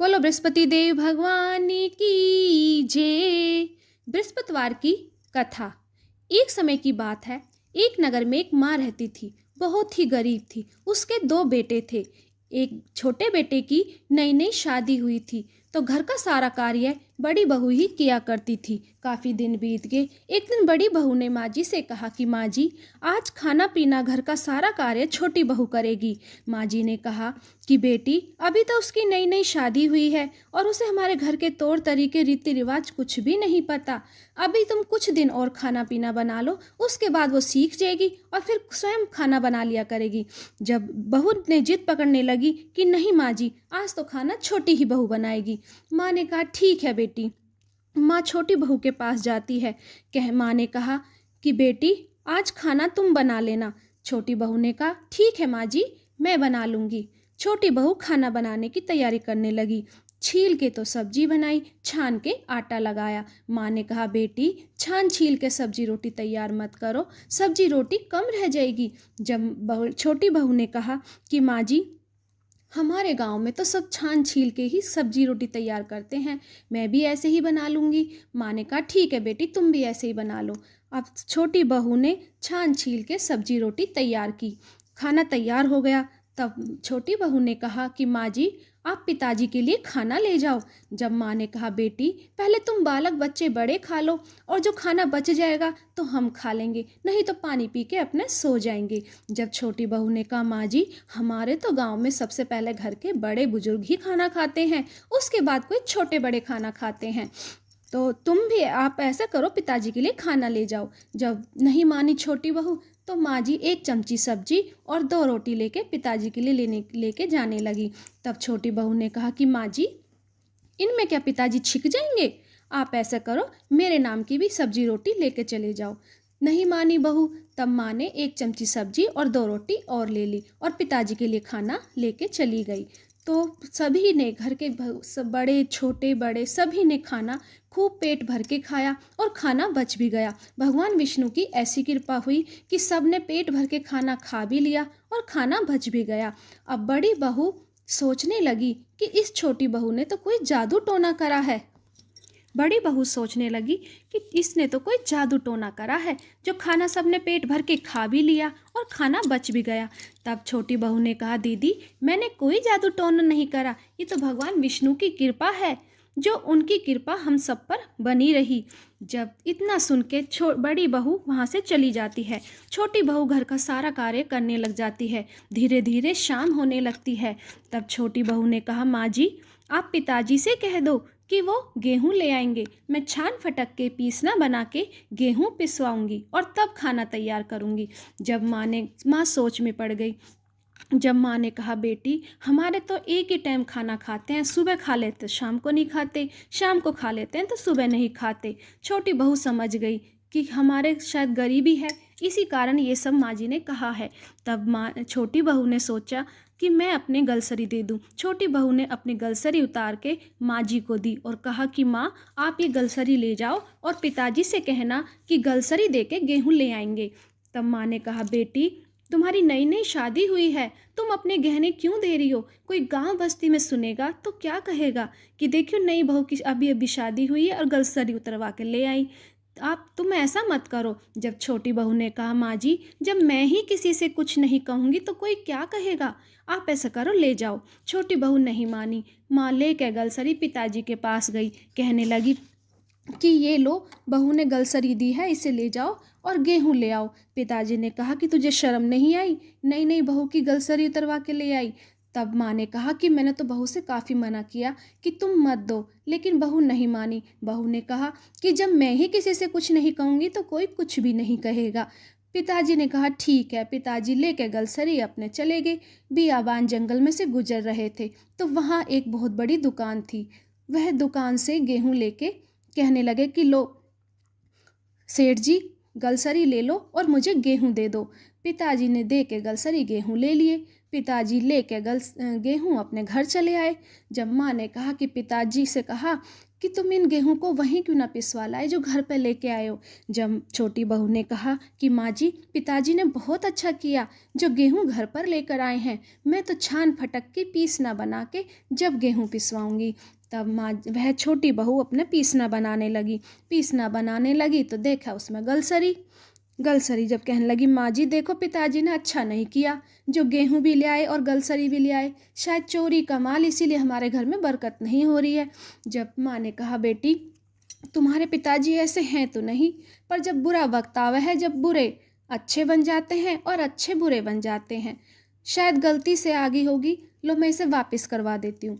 बोलो बृहस्पति देव भगवान की जय। बृहस्पतिवार की कथा। एक समय की बात है, एक नगर में एक माँ रहती थी। बहुत ही गरीब थी। उसके दो बेटे थे। एक छोटे बेटे की नई नई शादी हुई थी, तो घर का सारा कार्य बड़ी बहू ही किया करती थी। काफ़ी दिन बीत गए। एक दिन बड़ी बहू ने माँ जी से कहा कि माँ जी, आज खाना पीना घर का सारा कार्य छोटी बहू करेगी। माँ जी ने कहा कि बेटी, अभी तो उसकी नई नई शादी हुई है और उसे हमारे घर के तौर तरीके रीति रिवाज कुछ भी नहीं पता। अभी तुम कुछ दिन और खाना पीना बना लो, उसके बाद वो सीख जाएगी और फिर स्वयं खाना बना लिया करेगी। जब बहू ने जिद पकड़ने लगी कि नहीं माँ जी, आज तो खाना छोटी ही बहू बनाएगी। माँ ने कहा ठीक है बेटी। माँ छोटी बहू के पास जाती है। माँ ने कहा कि बेटी, आज खाना तुम बना लेना। छोटी बहू ने कहा ठीक है माँ जी, मैं बना लूँगी। छोटी बहू खाना बनाने की तैयारी करने लगी। छील के तो सब्जी बनाई, छान के आटा लगाया। माँ ने कहा बेटी, छान छील के सब्जी रोटी तैयार मत करो, सब्जी रोटी कम रह जाएगी। जब छोटी बहू ने कहा कि माँ जी, हमारे गांव में तो सब छान छील के ही सब्जी रोटी तैयार करते हैं, मैं भी ऐसे ही बना लूँगी। माँ ने कहा ठीक है बेटी, तुम भी ऐसे ही बना लो। अब छोटी बहू ने छान छील के सब्जी रोटी तैयार की। खाना तैयार हो गया। तब छोटी बहू ने कहा कि माँ जी, आप पिताजी के लिए खाना ले जाओ। जब माँ ने कहा बेटी, पहले तुम बालक बच्चे बड़े खा लो, और जो खाना बच जाएगा तो हम खा लेंगे, नहीं तो पानी पी के अपने सो जाएंगे। जब छोटी बहू ने कहा माँ जी, हमारे तो गांव में सबसे पहले घर के बड़े बुजुर्ग ही खाना खाते हैं, उसके बाद कोई छोटे बड़े खाना खाते हैं, तो तुम भी आप ऐसा करो, पिताजी के लिए खाना ले जाओ। जब नहीं मानी छोटी बहू, तो माँ जी एक चमची सब्जी और दो रोटी लेके पिताजी के लिए लेके जाने लगी। तब छोटी बहू ने कहा कि माँ जी, इनमें क्या पिताजी छिक जाएंगे? आप ऐसा करो, मेरे नाम की भी सब्जी रोटी लेके चले जाओ। नहीं मानी बहू। तब माँ ने एक चमची सब्जी और दो रोटी और ले ली और पिताजी के लिए खाना लेके चली गई। तो सभी ने, घर के सब बड़े छोटे बड़े सभी ने खाना खूब पेट भर के खाया और खाना बच भी गया। भगवान विष्णु की ऐसी कृपा हुई कि सब ने पेट भर के खाना खा भी लिया और खाना बच भी गया। अब बड़ी बहू सोचने लगी कि इस छोटी बहू ने तो कोई जादू टोना करा है। बड़ी बहू सोचने लगी कि इसने तो कोई जादू टोना करा है, जो खाना सबने पेट भर के खा भी लिया और खाना बच भी गया। तब छोटी बहू ने कहा दीदी, मैंने कोई जादू टोना नहीं करा, ये तो भगवान विष्णु की कृपा है, जो उनकी कृपा हम सब पर बनी रही। जब इतना सुन के बड़ी बहू वहाँ से चली जाती है। छोटी बहू घर का सारा कार्य करने लग जाती है। धीरे धीरे शाम होने लगती है। तब छोटी बहू ने कहा माँ जी, आप पिताजी से कह दो कि वो गेहूं ले आएंगे, मैं छान फटक के पीसना बना के गेहूं पिसवाऊंगी और तब खाना तैयार करूंगी। जब माँ सोच में पड़ गई। जब माँ ने कहा बेटी, हमारे तो एक ही टाइम खाना खाते हैं, सुबह खा लेते शाम को नहीं खाते, शाम को खा लेते हैं तो सुबह नहीं खाते। छोटी बहू समझ गई कि हमारे शायद गरीबी है, इसी कारण ये सब माँ जी ने कहा है। तब छोटी बहू ने सोचा कि मैं अपने गलसरी दे दूं। छोटी बहू ने अपनी गलसरी उतार के माँ जी को दी और कहा कि माँ, आप ये गलसरी ले जाओ और पिताजी से कहना कि गलसरी दे के गेहूँ ले आएंगे। तब माँ ने कहा बेटी, तुम्हारी नई नई शादी हुई है, तुम अपने गहने क्यों दे रही हो? कोई गांव बस्ती में सुनेगा तो क्या कहेगा कि देखियो, नई बहू की अभी अभी शादी हुई है और गलसरी उतरवा के ले आई। तुम ऐसा मत करो। जब छोटी बहू ने कहा माँ जी, जब मैं ही किसी से कुछ नहीं कहूँगी तो कोई क्या कहेगा, आप ऐसा करो, ले जाओ। छोटी बहू नहीं मानी। माँ ले के गलसरी पिताजी के पास गई। कहने लगी कि ये लो, बहू ने गलसरी दी है, इसे ले जाओ और गेहूं ले आओ। पिताजी ने कहा कि तुझे शर्म नहीं आई, नई नई बहू की गलसरी उतरवा के ले आई। तब माँ ने कहा कि मैंने तो बहू से काफ़ी मना किया कि तुम मत दो, लेकिन बहू नहीं मानी। बहू ने कहा कि जब मैं ही किसी से कुछ नहीं कहूँगी तो कोई कुछ भी नहीं कहेगा। पिताजी ने कहा ठीक है। पिताजी लेके गलसरी अपने चले गए। बियाबान जंगल में से गुजर रहे थे तो वहाँ एक बहुत बड़ी दुकान थी। वह दुकान से गेहूं लेके कहने लगे कि लो सेठ जी, गलसरी ले लो और मुझे गेहूं दे दो। पिताजी ने दे के गलसरी गेहूं ले लिए। पिताजी लेके गेहूँ अपने घर चले आए। जब माँ ने कहा कि पिताजी से कहा कि तुम इन गेहूं को वहीं क्यों ना पिसवा लाए जो घर पे लेके आए हो। जब छोटी बहू ने कहा कि माँ जी, पिताजी ने बहुत अच्छा किया जो गेहूं घर पर लेकर आए हैं, मैं तो छान फटक के पीसना बना के जब गेहूं पिसवाऊंगी। तब माँ वह छोटी बहू अपने पीसना बनाने लगी तो देखा उसमें गलसरी जब कहने लगी, माँ जी देखो पिताजी ने अच्छा नहीं किया, जो गेहूं भी ले आए और गलसरी भी ले आए, शायद चोरी का माल, इसीलिए हमारे घर में बरकत नहीं हो रही है। जब माँ ने कहा, बेटी तुम्हारे पिताजी ऐसे हैं तो नहीं, पर जब बुरा वक्त आवा है, जब बुरे अच्छे बन जाते हैं और अच्छे बुरे बन जाते हैं, शायद गलती से आ गई होगी, लो मैं इसे वापस करवा देती हूँ।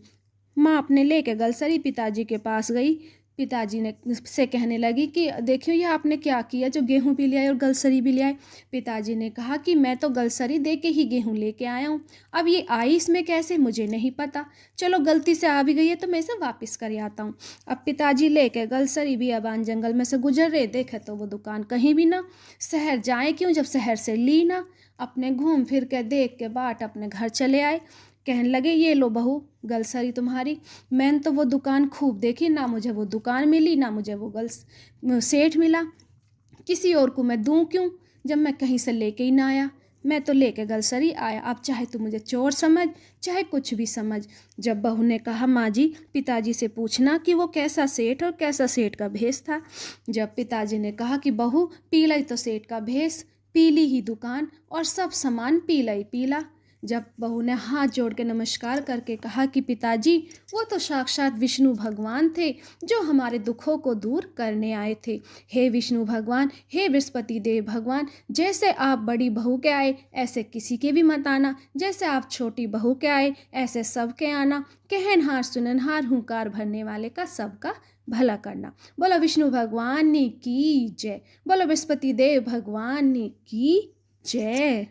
माँ अपने लेके गलसरी पिताजी के पास गई। पिताजी ने से कहने लगी कि देखियो ये आपने क्या किया, जो गेहूं भी ले आए और गलसरी भी ले आए। पिताजी ने कहा कि मैं तो गलसरी दे के ही गेहूं लेके आया हूँ, अब ये आई इसमें कैसे मुझे नहीं पता, चलो गलती से आ भी गई है तो मैं इसे वापस कर आता हूँ। अब पिताजी लेके गलसरी बियाबान जंगल में से गुजर रहे, देखे तो वो दुकान कहीं भी ना। शहर जाए क्यों जब शहर से ली ना। अपने घूम फिर के देख के बाट अपने घर चले आए। कहने लगे, ये लो बहू गलसरी तुम्हारी, मैंने तो वो दुकान खूब देखी, ना मुझे वो दुकान मिली, ना मुझे वो सेठ मिला, किसी और को मैं दूं क्यों जब मैं कहीं से लेके ही ना आया, मैं तो लेके गलसरी आया, अब चाहे तू मुझे चोर समझ चाहे कुछ भी समझ। जब बहू ने कहा, माँ जी पिताजी से पूछना कि वो कैसा सेठ और कैसा सेठ का भेष था। जब पिताजी ने कहा कि बहू पीला ही तो सेठ का भेष, पीली ही दुकान और सब सामान पीला ही पीला। जब बहू ने हाथ जोड़ के नमस्कार करके कहा कि पिताजी वो तो साक्षात विष्णु भगवान थे जो हमारे दुखों को दूर करने आए थे। हे विष्णु भगवान, हे बृहस्पति देव भगवान, जैसे आप बड़ी बहू के आए ऐसे किसी के भी मत आना, जैसे आप छोटी बहू के आए ऐसे सब के आना, कहनहार सुननहार हुंकार भरने वाले का सबका भला करना। बोलो विष्णु भगवान की जय, बोलो बृहस्पति देव भगवान की जय।